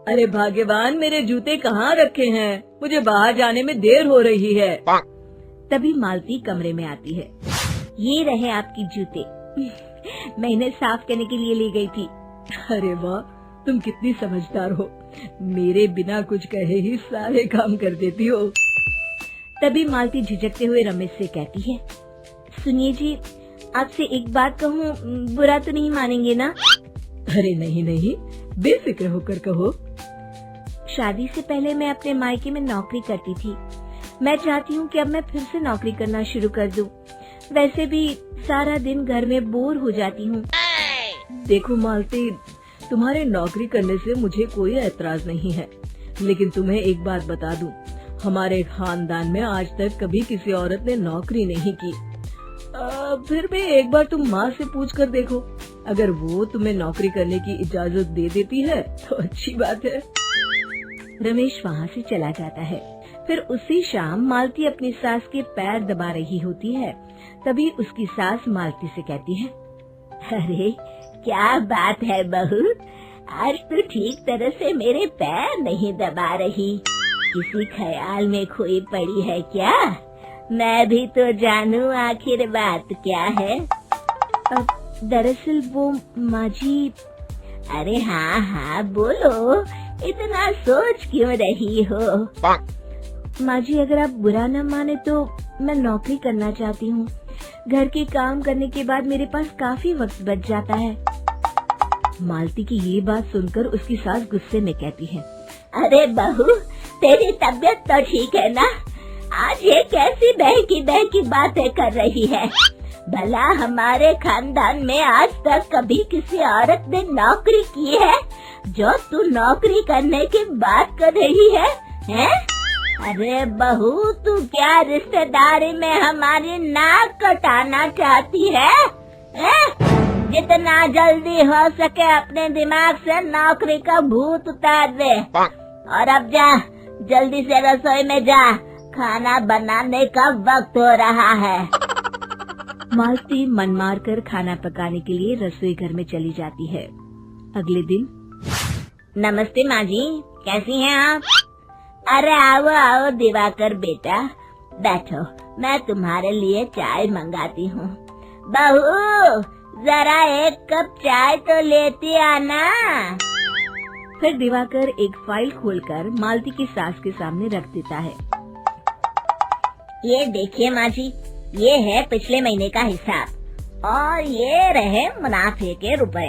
अरे भाग्यवान, मेरे जूते कहाँ रखे हैं? मुझे बाहर जाने में देर हो रही है। तभी मालती कमरे में आती है। ये रहे आपकी जूते। मैं इन्हें साफ करने के लिए ले गई थी। अरे वाह, तुम कितनी समझदार हो। मेरे बिना कुछ कहे ही सारे काम कर देती हो। तभी मालती झिझकते हुए रमेश से कहती है, सुनिए जी, आपसे एक बात कहूँ, बुरा तो नहीं मानेंगे ना? अरे नहीं नहीं, बेफिक्र होकर कहो। शादी से पहले मैं अपने मायके में नौकरी करती थी। मैं चाहती हूँ कि अब मैं फिर से नौकरी करना शुरू कर दूँ। वैसे भी सारा दिन घर में बोर हो जाती हूँ। देखो मालती, तुम्हारे नौकरी करने से मुझे कोई एतराज नहीं है, लेकिन तुम्हें एक बात बता दूं, हमारे खानदान में आज तक कभी किसी औरत ने नौकरी नहीं की। फिर भी एक बार तुम माँ से पूछ कर देखो, अगर वो तुम्हें नौकरी करने की इजाजत दे देती है तो अच्छी बात है। रमेश वहाँ से चला जाता है। फिर उसी शाम मालती अपनी सास के पैर दबा रही होती है। तभी उसकी सास मालती से कहती है, अरे क्या बात है बहू, आज तो ठीक तरह से मेरे पैर नहीं दबा रही। किसी ख्याल में खोई पड़ी है क्या? मैं भी तो जानूं आखिर बात क्या है। दरअसल वो माँ जी। अरे हाँ हाँ बोलो, इतना सोच क्यों रही हो? माँ जी, अगर आप बुरा न माने तो मैं नौकरी करना चाहती हूँ। घर के काम करने के बाद मेरे पास काफी वक्त बच जाता है। मालती की ये बात सुनकर उसकी सास गुस्से में कहती है, अरे बहू, तेरी तबीयत तो ठीक है ना? आज ये कैसी बहकी बातें कर रही है? भला हमारे खानदान में आज तक कभी किसी औरत ने नौकरी की है जो तू नौकरी करने की बात कर रही है, हैं? अरे बहू, तू क्या रिश्तेदारी में हमारी नाक कटाना चाहती है? जितना जल्दी हो सके अपने दिमाग से नौकरी का भूत उतार दे, और अब जा, जल्दी से रसोई में जा, खाना बनाने का वक्त हो रहा है। मालती मन मार कर खाना पकाने के लिए रसोई घर में चली जाती है। अगले दिन, नमस्ते माँ जी, कैसी हैं आप? अरे आओ आओ दिवाकर बेटा, बैठो, मैं तुम्हारे लिए चाय मंगाती हूँ। बहू, जरा एक कप चाय तो लेती आना। फिर दिवाकर एक फाइल खोलकर मालती की सास के सामने रख देता है। ये देखिए माँ जी, ये है पिछले महीने का हिसाब और ये रहे मुनाफे के रुपए।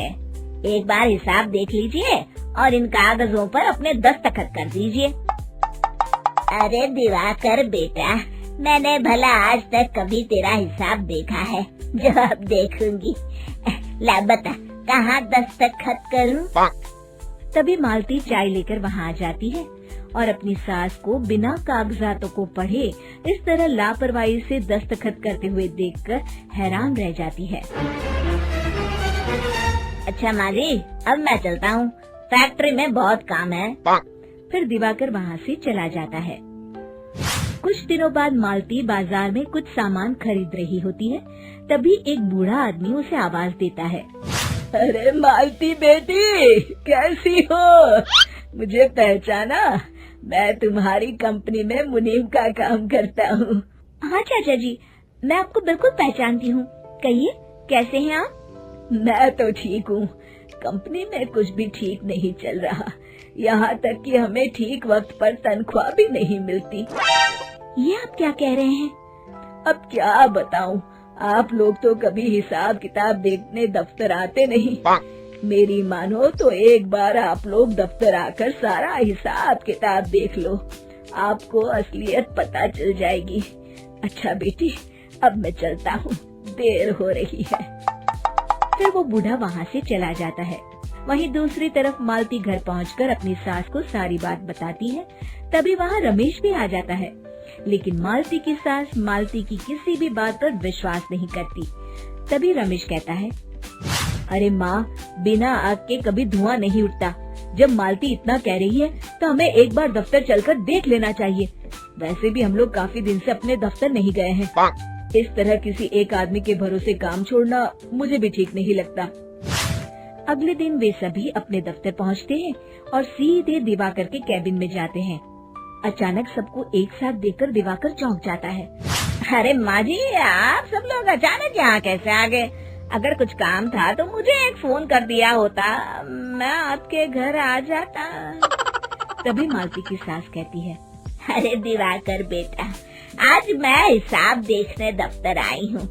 एक बार हिसाब देख लीजिए और इन कागजों पर अपने दस्तखत कर दीजिए। अरे दिवाकर बेटा, मैंने भला आज तक कभी तेरा हिसाब देखा है जो अब देखूंगी? ला बता, कहाँ दस्तखत करूं? तभी मालती चाय लेकर वहाँ आ जाती है और अपनी सास को बिना कागजातों को पढ़े इस तरह लापरवाही से दस्तखत करते हुए देखकर हैरान रह जाती है। अच्छा माँ जी, अब मैं चलता हूँ, फैक्ट्री में बहुत काम है। फिर दिवाकर वहाँ से चला जाता है। कुछ दिनों बाद मालती बाजार में कुछ सामान खरीद रही होती है। तभी एक बूढ़ा आदमी उसे आवाज देता है, अरे मालती बेटी, कैसी हो? मुझे पहचाना? मैं तुम्हारी कंपनी में मुनीम का काम करता हूँ। हाँ चाचा जी, मैं आपको बिल्कुल पहचानती हूँ। कहिए, कैसे हैं आप? मैं तो ठीक हूँ। कंपनी में कुछ भी ठीक नहीं चल रहा, यहाँ तक कि हमें ठीक वक्त पर तनख्वाह भी नहीं मिलती। ये आप क्या कह रहे हैं? अब क्या बताऊँ, आप लोग तो कभी हिसाब किताब देखने दफ्तर आते नहीं। मेरी मानो तो एक बार आप लोग दफ्तर आकर सारा हिसाब किताब देख लो, आपको असलियत पता चल जाएगी। अच्छा बेटी, अब मैं चलता हूँ, देर हो रही है। फिर वो बूढ़ा वहाँ से चला जाता है। वहीं दूसरी तरफ मालती घर पहुंचकर अपनी सास को सारी बात बताती है। तभी वहाँ रमेश भी आ जाता है, लेकिन मालती की सास मालती की किसी भी बात पर विश्वास नहीं करती। तभी रमेश कहता है, अरे माँ, बिना आग के कभी धुआं नहीं उठता। जब मालती इतना कह रही है तो हमें एक बार दफ्तर चलकर देख लेना चाहिए। वैसे भी हम लोग काफी दिन से अपने दफ्तर नहीं गए हैं। इस तरह किसी एक आदमी के भरोसे काम छोड़ना मुझे भी ठीक नहीं लगता। अगले दिन वे सभी अपने दफ्तर पहुंचते हैं और सीधे दिवाकर के कैबिन में जाते हैं। अचानक सबको एक साथ देखकर दिवाकर चौंक जाता है। अरे माँ जी, आप सब लोग अचानक यहाँ कैसे आ गए? अगर कुछ काम था तो मुझे एक फोन कर दिया होता, मैं आपके घर आ जाता। तभी मालती की सास कहती है, अरे दिवाकर बेटा, आज मैं हिसाब देखने दफ्तर आई हूँ।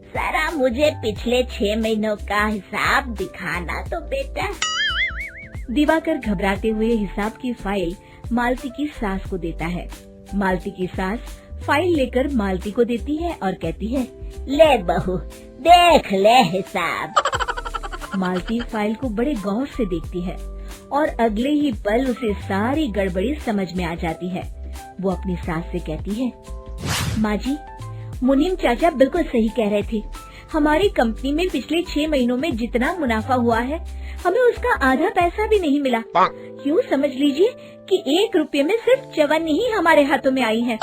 जरा मुझे पिछले 6 महीनों का हिसाब दिखाना तो बेटा। दिवाकर घबराते हुए हिसाब की फाइल मालती की सास को देता है। मालती की सास फाइल लेकर मालती को देती है और कहती है, ले बहू, देख ले हिसाब। मालती फाइल को बड़े गौर से देखती है और अगले ही पल उसे सारी गड़बड़ी समझ में आ जाती है। वो अपनी सास से कहती है, माँ जी, मुनीम चाचा बिल्कुल सही कह रहे थे। हमारी कंपनी में पिछले 6 महीनों में जितना मुनाफा हुआ है, हमें उसका आधा पैसा भी नहीं मिला। यूँ समझ लीजिए कि 1 रुपये में सिर्फ चवन्नी ही हमारे हाथों में आई है।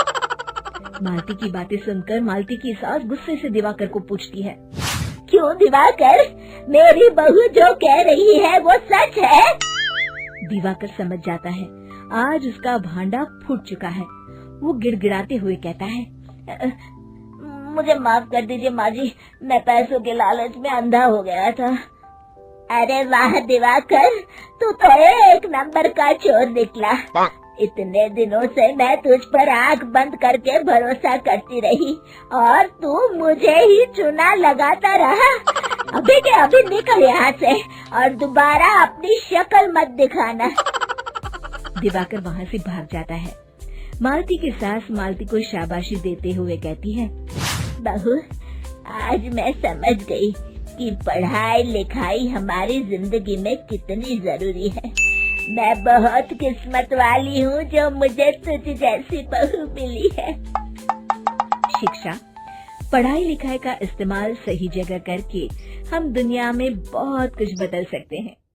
मालती की बातें सुनकर मालती की सास गुस्से से दिवाकर को पूछती है, क्यों दिवाकर, मेरी बहू जो कह रही है वो सच है? दिवाकर समझ जाता है आज उसका भांडा फूट चुका है। वो गिड़गिड़ाते हुए कहता है, मुझे माफ कर दीजिए माँ जी, मैं पैसों के लालच में अंधा हो गया था। अरे वाह दिवाकर, तू तो एक नंबर का चोर निकला। इतने दिनों से मैं तुझ पर आंख बंद करके भरोसा करती रही और तू मुझे ही चुना लगाता रहा। अभी के अभी निकल यहाँ से और दोबारा अपनी शक्ल मत दिखाना। दिवाकर वहाँ से भाग जाता है। मालती की सास मालती को शाबाशी देते हुए कहती है, बहू, आज मैं समझ गई कि पढ़ाई लिखाई हमारी जिंदगी में कितनी जरूरी है। मैं बहुत किस्मत वाली हूँ जो मुझे तुझ जैसी बहू मिली है। शिक्षा, पढ़ाई लिखाई का इस्तेमाल सही जगह करके हम दुनिया में बहुत कुछ बदल सकते हैं।